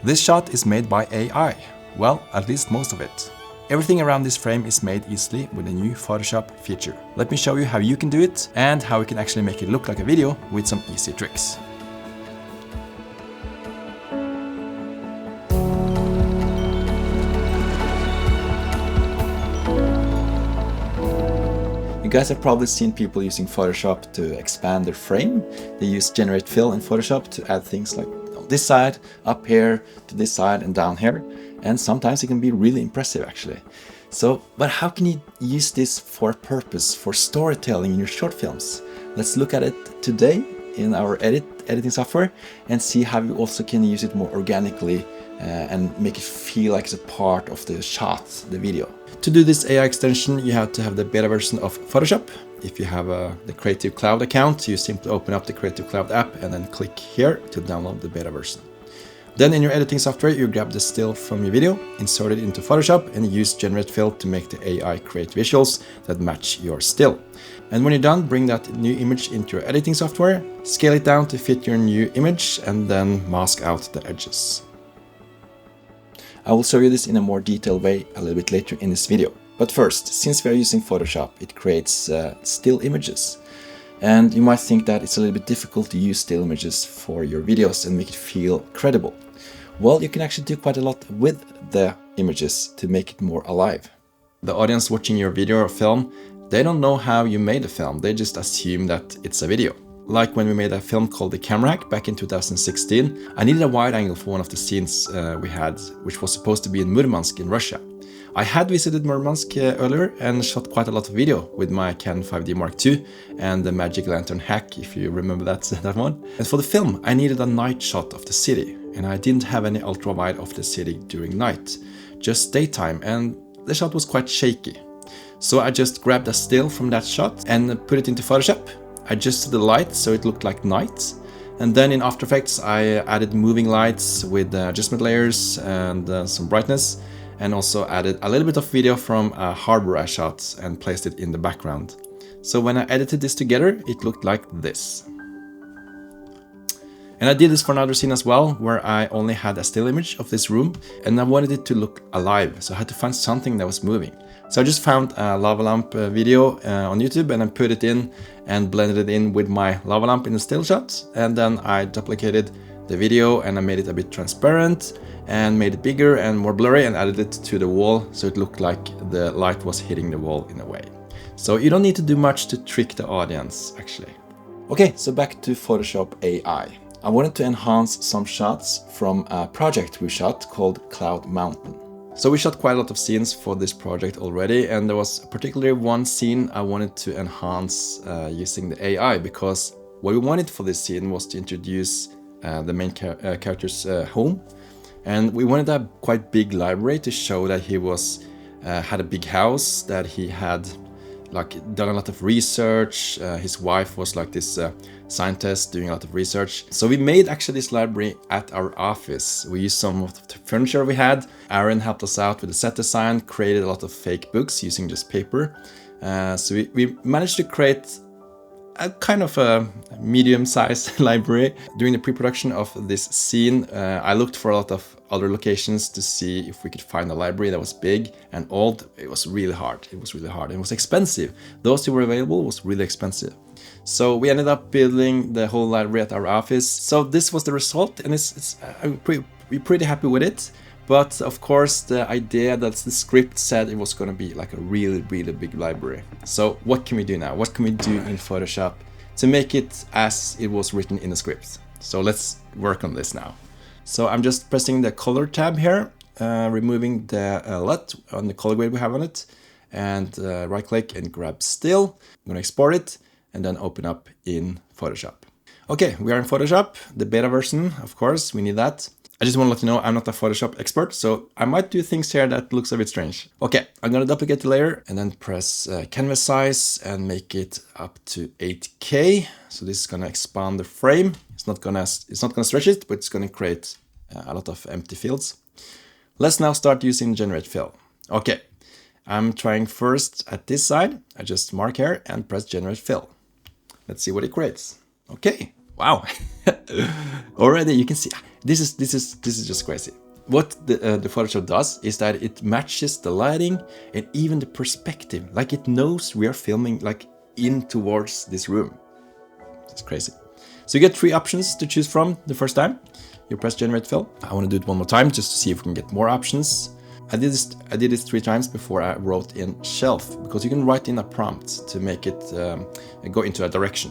This shot is made by AI. Well, at least most of it. Everything around this frame is made easily with a new Photoshop feature. Let me show you how you can do it and how we can actually make it look like a video with some easy tricks. You guys have probably seen people using Photoshop to expand their frame. They use generate fill in Photoshop to add things like on this side, up here, to this side and down here. And sometimes it can be really impressive actually. So, but how can you use this for a purpose, for storytelling in your short films? Let's look at it today in our editing software and see how you also can use it more organically and make it feel like it's a part of the shot, the video. To do this AI extension, you have to have the beta version of Photoshop. If you have the Creative Cloud account, you simply open up the Creative Cloud app and then click here to download the beta version. Then in your editing software, you grab the still from your video, insert it into Photoshop and use Generate Fill to make the AI create visuals that match your still. And when you're done, bring that new image into your editing software, scale it down to fit your new image and then mask out the edges. I will show you this in a more detailed way a little bit later in this video. But first, since we are using Photoshop, it creates still images. And you might think that it's a little bit difficult to use still images for your videos and make it feel credible. Well, you can actually do quite a lot with the images to make it more alive. The audience watching your video or film, they don't know how you made a film, they just assume that it's a video. Like when we made a film called The Camera Hack back in 2016, I needed a wide angle for one of the scenes we had, which was supposed to be in Murmansk in Russia. I had visited Murmansk earlier and shot quite a lot of video with my Canon 5D Mark II and the Magic Lantern hack, if you remember that one. And for the film, I needed a night shot of the city, and I didn't have any ultra wide of the city during night, just daytime, and the shot was quite shaky. So I just grabbed a still from that shot and put it into Photoshop. I adjusted the light so it looked like night. And then in After Effects, I added moving lights with adjustment layers and some brightness, and also added a little bit of video from a harbor I shot and placed it in the background. So when I edited this together, it looked like this. And I did this for another scene as well, where I only had a still image of this room and I wanted it to look alive, so I had to find something that was moving. So I just found a lava lamp video on YouTube and I put it in and blended it in with my lava lamp in the still shot, and then I duplicated the video and I made it a bit transparent and made it bigger and more blurry and added it to the wall so it looked like the light was hitting the wall in a way. So you don't need to do much to trick the audience actually. Okay, so back to Photoshop AI. I wanted to enhance some shots from a project we shot called Cloud Mountain. So we shot quite a lot of scenes for this project already, and there was particularly one scene I wanted to enhance using the AI, because what we wanted for this scene was to introduce the main character's home, and we wanted a quite big library to show that he was had a big house, that he had done a lot of research. His wife was like this scientist doing a lot of research. So we made actually this library at our office. We used some of the furniture we had. Aaron helped us out with the set design, created a lot of fake books using just paper. So we managed to create a kind of a medium-sized library. During the pre-production of this scene, I looked for a lot of other locations to see if we could find a library that was big and old. It was really hard. It was really hard. It was expensive. Those who were available was really expensive. So we ended up building the whole library at our office. So this was the result, and we're pretty happy with it. But of course, the idea that the script said it was going to be like a really, really big library. So what can we do now? What can we do in Photoshop to make it as it was written in the script? So let's work on this now. So I'm just pressing the color tab here, removing the LUT on the color grade we have on it, and right click and grab still. I'm going to export it and then open up in Photoshop. Okay, we are in Photoshop, the beta version, of course, we need that. I just want to let you know I'm not a Photoshop expert, so I might do things here that looks a bit strange. Okay, I'm going to duplicate the layer and then press canvas size and make it up to 8K. So this is going to expand the frame. It's not going to stretch it, but it's going to create a lot of empty fields. Let's now start using Generate Fill. Okay, I'm trying first at this side. I just mark here and press Generate Fill. Let's see what it creates. Okay, wow. Already you can see This is just crazy. What the Photoshop does is that it matches the lighting and even the perspective. Like it knows we are filming like in towards this room. It's crazy. So you get 3 options to choose from the first time. You press generate fill. I want to do it one more time just to see if we can get more options. I did this 3 times before I wrote in shelf, because you can write in a prompt to make it go into a direction.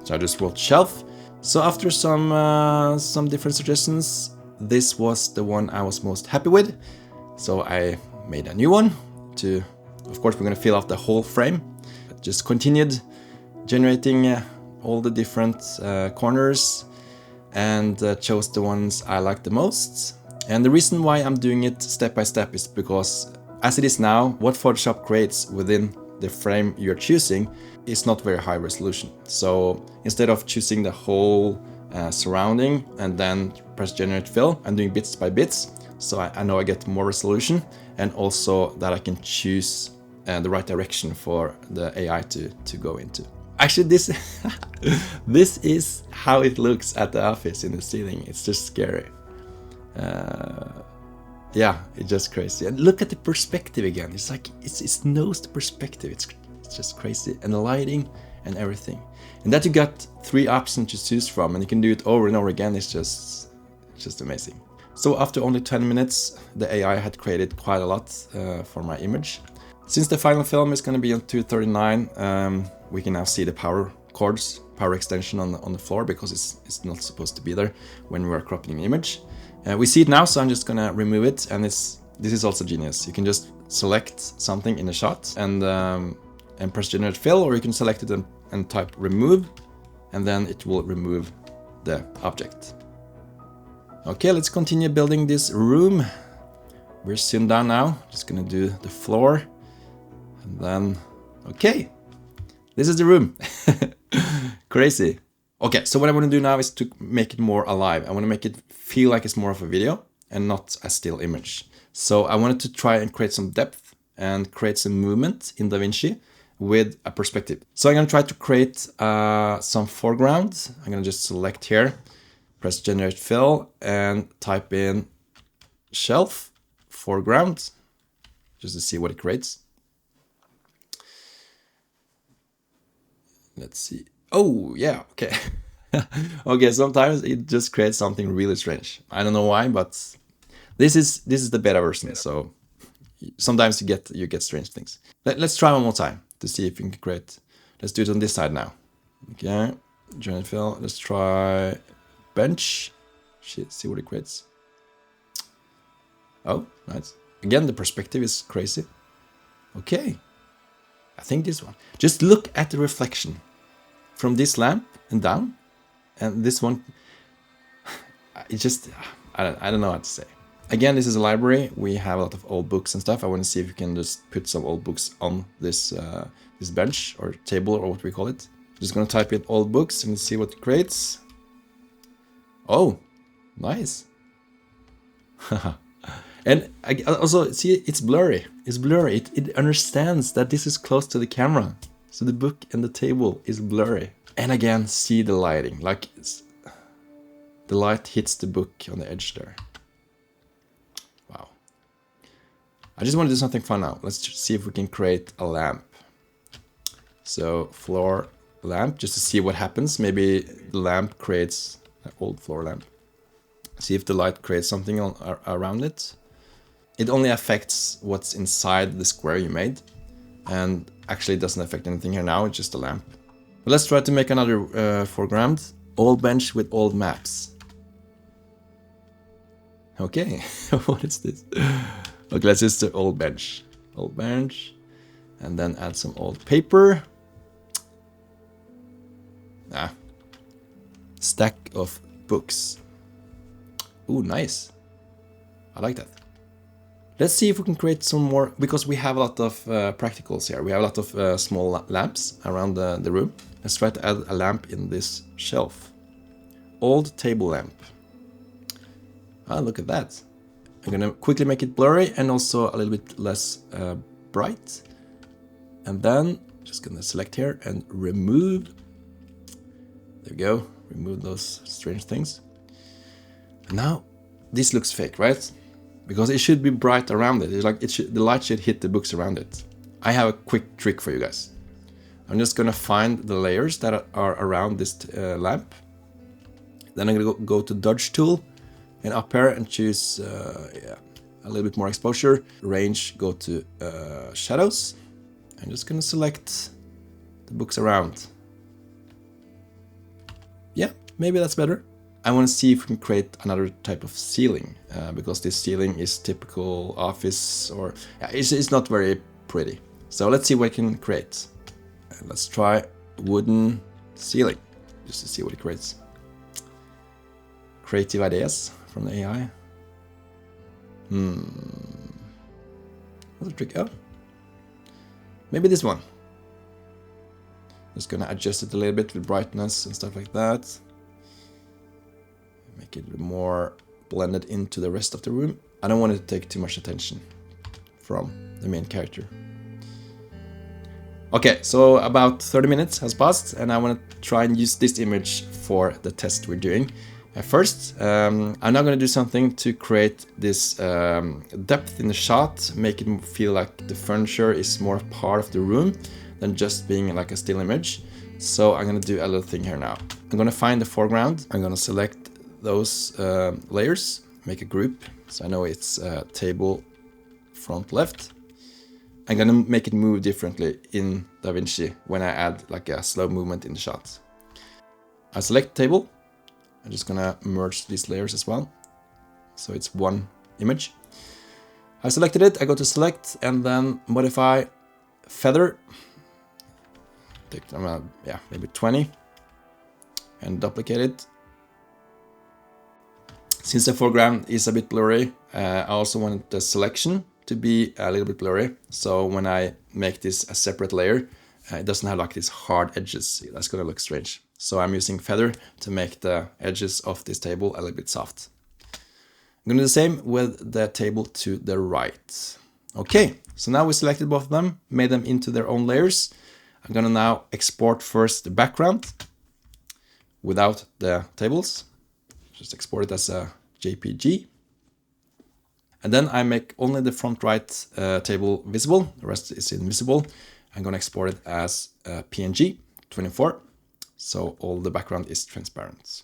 So I just wrote shelf. So after some different suggestions, this was the one I was most happy with. So I made a new one to, of course, we're going to fill out the whole frame. I just continued generating all the different corners and chose the ones I like the most. And the reason why I'm doing it step by step is because as it is now, what Photoshop creates within the frame you're choosing is not very high resolution. So instead of choosing the whole surrounding and then press generate fill, I'm doing bits by bits. So I know I get more resolution, and also that I can choose the right direction for the AI to go into. Actually, this this is how it looks at the office in the ceiling. It's just scary. Yeah, it's just crazy. And look at the perspective again. It's like it knows the perspective. It's just crazy, and the lighting and everything. And that you got 3 options to choose from, and you can do it over and over again. It's just amazing. So after only 10 minutes, the AI had created quite a lot for my image. Since the final film is going to be on 239, we can now see the power cords, power extension on the floor, because it's not supposed to be there when we are cropping the image. We see it now, so I'm just going to remove it, and this is also genius. You can just select something in the shot and press generate fill, or you can select it and type remove, and then it will remove the object. Okay, let's continue building this room. We're soon done now. Just gonna do the floor, and then okay, this is the room. Crazy. Okay, so what I want to do now is to make it more alive. I want to make it feel like it's more of a video and not a still image. So I wanted to try and create some depth and create some movement in DaVinci with a perspective. So I'm going to try to create some foreground. I'm going to just select here, press generate fill, and type in shelf foreground just to see what it creates. Let's see. Oh, yeah, okay. Okay, sometimes it just creates something really strange. I don't know why, but this is the beta version, so sometimes you get strange things. Let's try one more time to see if we can create. Let's do it on this side now. Okay, generate fill. Let's try bench. See what it creates. Oh, nice. Again, the perspective is crazy. Okay, I think this one. Just look at the reflection from this lamp and down, and this one. It just, I don't know what to say. Again, this is a library. We have a lot of old books and stuff. I want to see if we can just put some old books on this this bench or table or what we call it. Just gonna type in old books and see what it creates. Oh, nice. And also, see, it's blurry. It's blurry. It understands that this is close to the camera. So the book and the table is blurry. And again, see the lighting. Like the light hits the book on the edge there. Wow. I just want to do something fun now. Let's just see if we can create a lamp. So floor lamp, just to see what happens. Maybe the lamp creates an old floor lamp. See if the light creates something around it. It only affects what's inside the square you made, and actually it doesn't affect anything here now, it's just a lamp. But let's try to make another foreground. Old bench with old maps. Okay, what is this? Okay, let's just do old bench. Old bench, and then add some old paper. Stack of books. Ooh, nice. I like that. Let's see if we can create some more, because we have a lot of practicals here. We have a lot of small lamps around the room. Let's try to add a lamp in this shelf. Old table lamp. Ah, look at that. I'm gonna quickly make it blurry and also a little bit less bright. And then just gonna select here and remove. There we go. Remove those strange things. Now this looks fake, right? Because it should be bright around it. It's like the light should hit the books around it. I have a quick trick for you guys. I'm just gonna find the layers that are around this lamp. Then I'm gonna go to Dodge tool and up here and choose a little bit more exposure. Range, go to shadows. I'm just gonna select the books around. Yeah, maybe that's better. I want to see if we can create another type of ceiling because this ceiling is typical office or it's not very pretty. So let's see what I can create. Let's try wooden ceiling just to see what it creates. Creative ideas from the AI. What's the trick? Oh, maybe this one. Just gonna adjust it a little bit with brightness and stuff like that. Make it more blended into the rest of the room. I don't want it to take too much attention from the main character. Okay, so about 30 minutes has passed and I want to try and use this image for the test we're doing. First, I'm now going to do something to create this depth in the shot, make it feel like the furniture is more part of the room than just being like a still image. So I'm going to do a little thing here now. I'm going to find the foreground. I'm going to select those layers, make a group. So I know it's table front left. I'm going to make it move differently in DaVinci when I add like a slow movement in the shot. I select table. I'm just going to merge these layers as well. So it's one image. I selected it. I go to select and then modify feather. Take maybe 20 and duplicate it. Since the foreground is a bit blurry, I also want the selection to be a little bit blurry. So when I make this a separate layer, it doesn't have like these hard edges. That's gonna look strange. So I'm using feather to make the edges of this table a little bit soft. I'm gonna do the same with the table to the right. Okay, so now we selected both of them, made them into their own layers. I'm gonna now export first the background without the tables. Just export it as a JPG. And then I make only the front right table visible. The rest is invisible. I'm gonna export it as PNG 24. So all the background is transparent.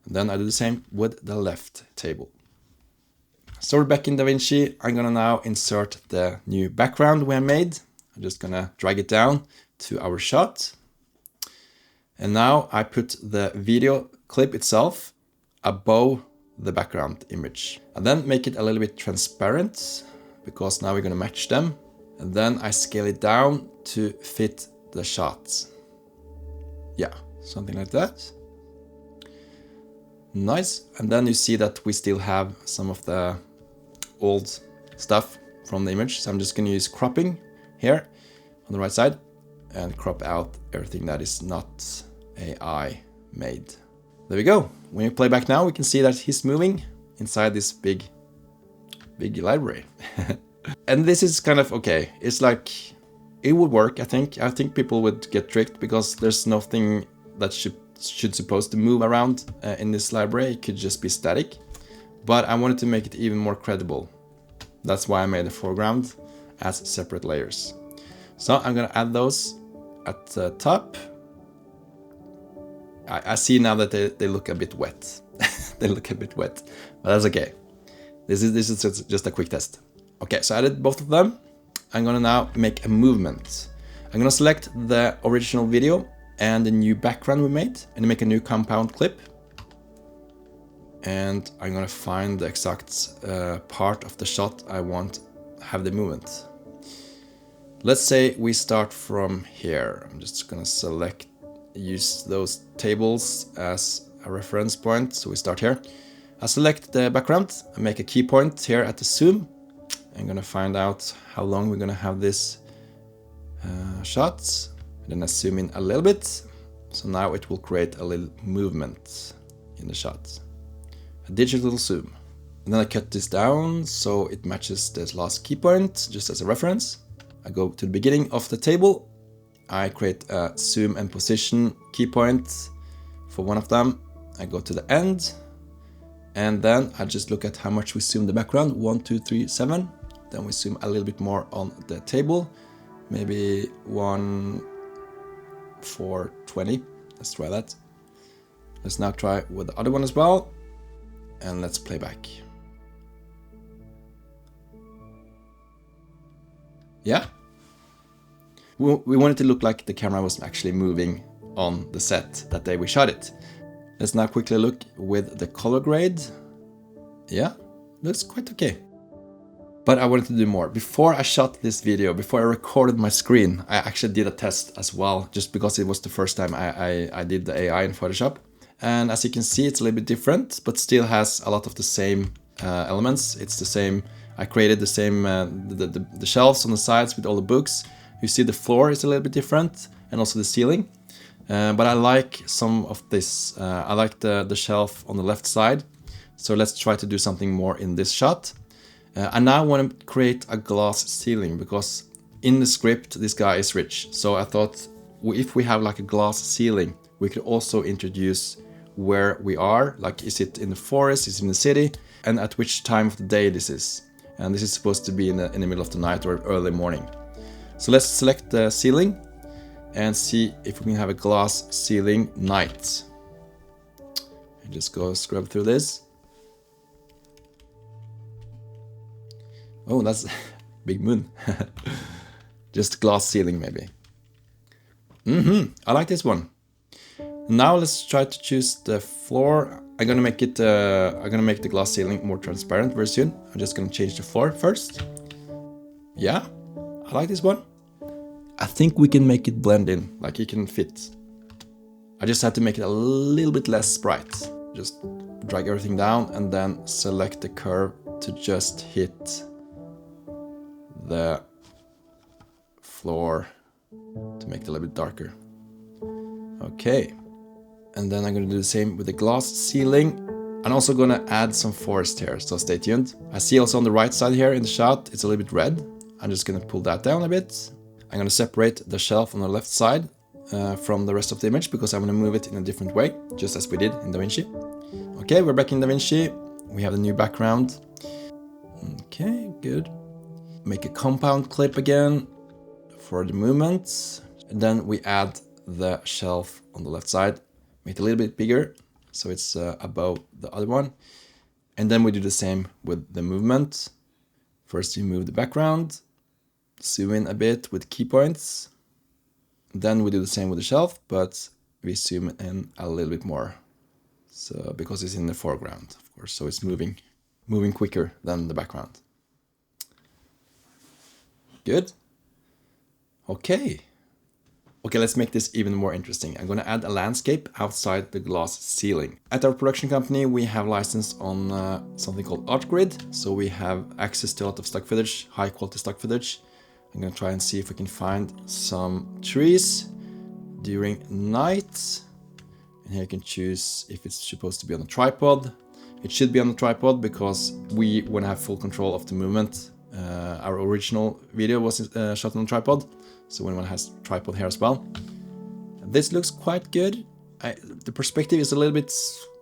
And then I do the same with the left table. So we're back in DaVinci. I'm gonna now insert the new background we have made. I'm just gonna drag it down to our shot. And now I put the video clip itself above the background image. And then make it a little bit transparent because now we're gonna match them. And then I scale it down to fit the shots. Yeah, something like that. Nice. And then you see that we still have some of the old stuff from the image. So I'm just gonna use cropping here on the right side and crop out everything that is not AI made. There we go. When you play back now, we can see that he's moving inside this big library. And this is kind of okay. It's like, it would work, I think. I think people would get tricked because there's nothing that should supposed to move around in this library. It could just be static. But I wanted to make it even more credible. That's why I made the foreground as separate layers. So I'm gonna add those at the top. I see now that they look a bit wet. They look a bit wet, but that's okay. This is just a quick test. Okay, so I added both of them. I'm gonna now make a movement. I'm gonna select the original video and the new background we made and make a new compound clip. And I'm gonna find the exact part of the shot I want to have the movement. Let's say we start from here. I'm just gonna use those tables as a reference point. So we start here. I select the background and make a key point here at the zoom. I'm gonna find out how long we're gonna have this shot. And then I zoom in a little bit. So now it will create a little movement in the shot. A digital zoom. And then I cut this down so it matches this last key point, just as a reference. I go to the beginning of the table. I create a zoom and position key point for one of them. I go to the end And then I just look at how much we zoom the background, 1, 2, 3, 7. Then we zoom a little bit more on the table, maybe 1, 4, 20. Let's try that. Let's now try with the other one as well. And let's play back. Yeah. We wanted to look like the camera was actually moving on the set that day we shot it. Let's now quickly look with the color grade. Yeah, looks quite okay. But I wanted to do more. Before I shot this video, before I recorded my screen, I actually did a test as well, just because it was the first time I did the AI in Photoshop. And as you can see, it's a little bit different, but still has a lot of the same elements. It's the same, I created the same, the shelves on the sides with all the books. You see the floor is a little bit different, and also the ceiling. But I like some of this. I like the shelf on the left side. So let's try to do something more in this shot. I now want to create a glass ceiling, because in the script this guy is rich. So I thought if we have like a glass ceiling, we could also introduce where we are. Like, is it in the forest, is it in the city, and at which time of the day this is. And this is supposed to be in the middle of the night or early morning. So let's select the ceiling and see if we can have a glass ceiling night. And just go scrub through this. Oh, that's big moon. Just glass ceiling maybe. I like this one. Now let's try to choose the floor. I'm gonna make it. I'm gonna make the glass ceiling more transparent very soon. I'm just gonna change the floor first. Yeah, I like this one. I think we can make it blend in, like it can fit. I just had to make it a little bit less bright. Just drag everything down and then select the curve to just hit the floor to make it a little bit darker. Okay. And then I'm gonna do the same with the glass ceiling. I'm also gonna add some forest here, so stay tuned. I see also on the right side here in the shot, it's a little bit red. I'm just gonna pull that down a bit. I'm gonna separate the shelf on the left side from the rest of the image, because I'm gonna move it in a different way, just as we did in DaVinci. Okay, we're back in DaVinci. We have the new background. Okay, good. Make a compound clip again for the movements. And then we add the shelf on the left side. Make it a little bit bigger, so it's above the other one. And then we do the same with the movement. First you move the background, zoom in a bit with key points. Then we do the same with the shelf, but we zoom in a little bit more. So because it's in the foreground, of course, so it's moving quicker than the background. Good. Okay, let's make this even more interesting. I'm going to add a landscape outside the glass ceiling. At our production company, we have license on something called ArtGrid. So we have access to a lot of stock footage, high quality stock footage. I'm going to try and see if we can find some trees during night. And here you can choose if it's supposed to be on a tripod. It should be on the tripod because we want to have full control of the movement. Our original video was shot on a tripod, so we want to have tripod here as well. This looks quite good. The perspective is a little bit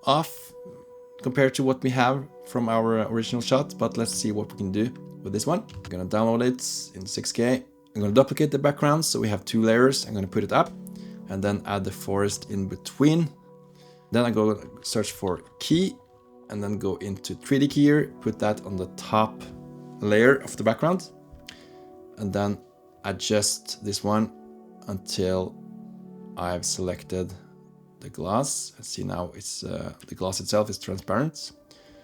off compared to what we have from our original shot, but let's see what we can do with this one. I'm gonna download it in 6K. I'm gonna duplicate the background so we have 2 layers. I'm gonna put it up and then add the forest in between. Then I go search for key and then go into 3D keyer, put that on the top layer of the background, and then adjust this one until I've selected the glass. Let's see, now it's the glass itself is transparent.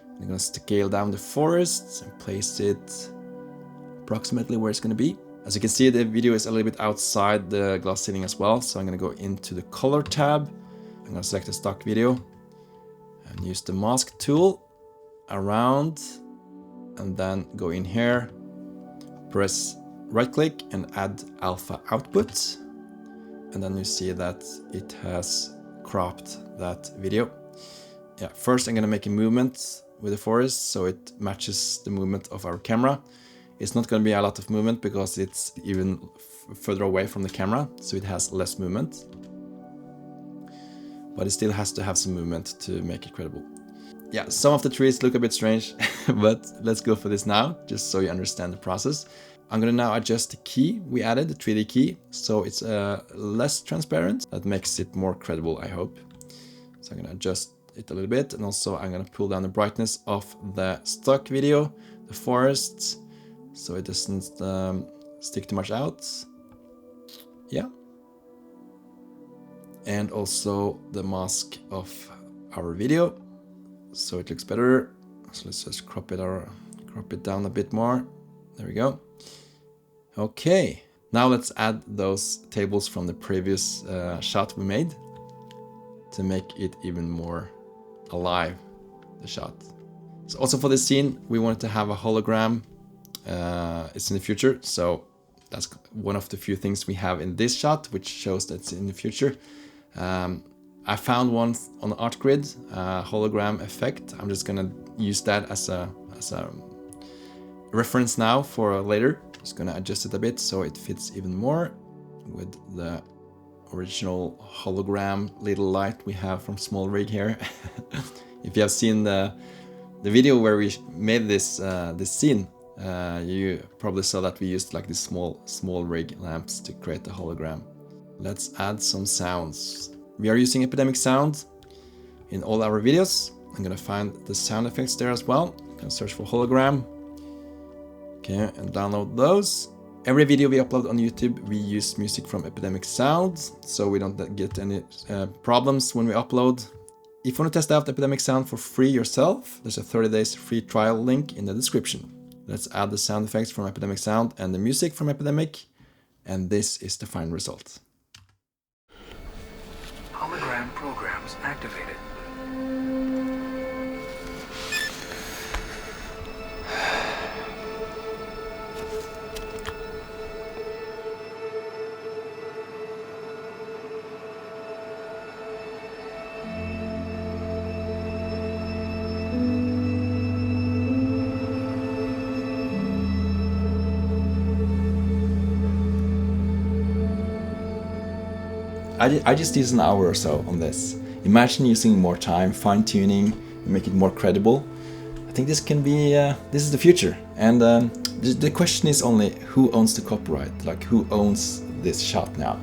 I'm gonna scale down the forest and place it approximately where it's gonna be. As you can see, the video is a little bit outside the glass ceiling as well, so I'm gonna go into the color tab. I'm gonna select a stock video and use the mask tool around, and then go in here, press right click and add alpha output, and then you see that it has cropped that video. Yeah, first I'm gonna make a movement with the forest so it matches the movement of our camera. It's not gonna be a lot of movement because it's even further away from the camera, so it has less movement. But it still has to have some movement to make it credible. Yeah, some of the trees look a bit strange, but let's go for this now, just so you understand the process. I'm gonna now adjust the key we added, the 3D key, so it's less transparent. That makes it more credible, I hope. So I'm gonna adjust it a little bit, and also I'm gonna pull down the brightness of the stock video, the forest, so it doesn't stick too much out. Yeah. And also the mask of our video, so it looks better. So let's just crop it down a bit more. There we go. Okay, now let's add those tables from the previous shot we made to make it even more alive, the shot. So also for this scene, we wanted to have a hologram. It's in the future, so that's one of the few things we have in this shot, which shows that it's in the future. I found one on ArtGrid, hologram effect. I'm just gonna use that as a reference now for later. Just gonna adjust it a bit so it fits even more with the original hologram little light we have from Small Rig here. If you have seen the video where we made this scene, you probably saw that we used like these small rig lamps to create the hologram. Let's add some sounds. We are using Epidemic Sound in all our videos. I'm gonna find the sound effects there as well. I'm gonna search for hologram. Okay, and download those. Every video we upload on YouTube, we use music from Epidemic Sound, so we don't get any problems when we upload. If you want to test out Epidemic Sound for free yourself, there's a 30 days free trial link in the description. Let's add the sound effects from Epidemic Sound and the music from Epidemic, and this is the final result. Hologram programs activated. I just used an hour or so on this. Imagine using more time, fine-tuning, and make it more credible. I think this can be, this is the future. And the question is only who owns the copyright, like who owns this shot now.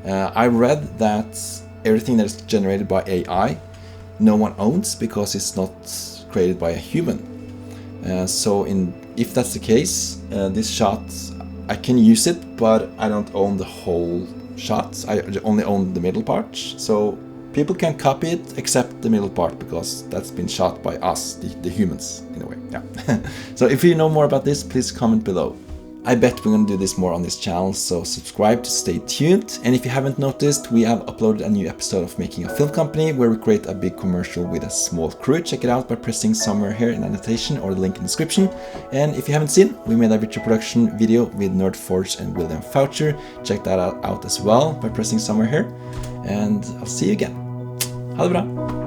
I read that everything that is generated by AI, no one owns because it's not created by a human. So if that's the case, this shot, I can use it, but I don't own the whole shots. I only own the middle part, so people can copy it except the middle part because that's been shot by us, the humans, in a way. Yeah. So if you know more about this, please comment below. I bet we're gonna do this more on this channel, so subscribe to stay tuned. And if you haven't noticed, we have uploaded a new episode of Making a Film Company where we create a big commercial with a small crew. Check it out by pressing somewhere here in the annotation or the link in the description. And if you haven't seen, we made a virtual production video with Nerdforge and William Foucher. Check that out as well by pressing somewhere here. And I'll see you again. Ha det bra!